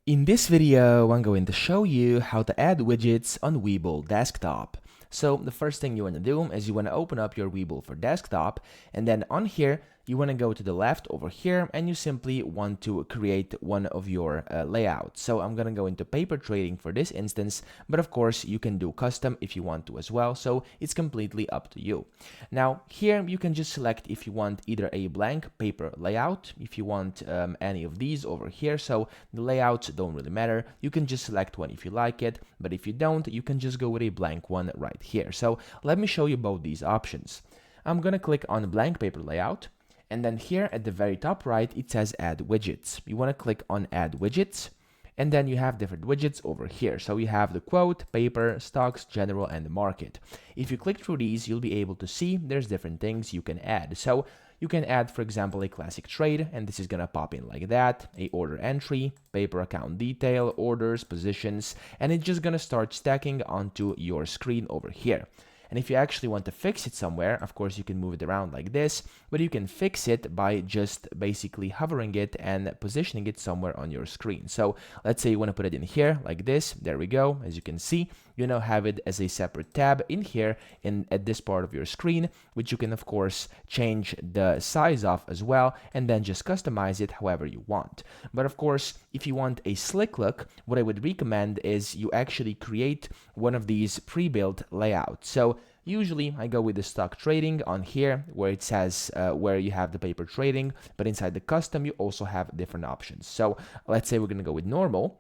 In this video, I'm going to show you how to add widgets on Webull desktop. So the first thing you want to do is you want to open up your Webull for desktop, and then on here, you want to go to the left over here, and you simply want to create one of your layouts. So I'm going to go into paper trading for this instance, but of course you can do custom if you want to as well. So it's completely up to you. Now here you can just select if you want either a blank paper layout, if you want any of these over here. So the layouts don't really matter. You can just select one if you like it, but if you don't, you can just go with a blank one right here. So let me show you both these options. I'm going to click on blank paper layout. And then here at the very top right, it says add widgets. You want to click on add widgets. And then you have different widgets over here. So you have the quote, paper, stocks, general, and the market. If you click through these, you'll be able to see there's different things you can add. So you can add, for example, a classic trade, and this is going to pop in like that, a order entry, paper account detail, orders, positions, and it's just going to start stacking onto your screen over here. And if you actually want to fix it somewhere, of course, you can move it around like this, but you can fix it by just basically hovering it and positioning it somewhere on your screen. So let's say you want to put it in here like this. There we go. As you can see, you now have it as a separate tab in here at this part of your screen, which you can, of course, change the size of as well, and then just customize it however you want. But of course, if you want a slick look, what I would recommend is you actually create one of these pre-built layouts. So usually I go with the stock trading on here where it says where you have the paper trading, but inside the custom you also have different options. So let's say we're going to go with normal.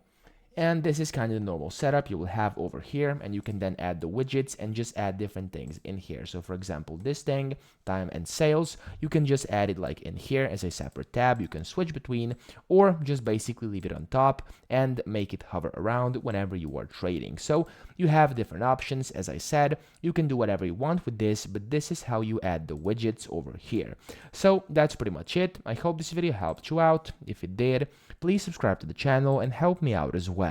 And this is kind of the normal setup you will have over here, and you can then add the widgets and just add different things in here. So for example, this thing, time and sales, you can just add it like in here as a separate tab. You can switch between, or just basically leave it on top and make it hover around whenever you are trading. So you have different options. As I said, you can do whatever you want with this, but this is how you add the widgets over here. So that's pretty much it. I hope this video helped you out. If it did, please subscribe to the channel and help me out as well.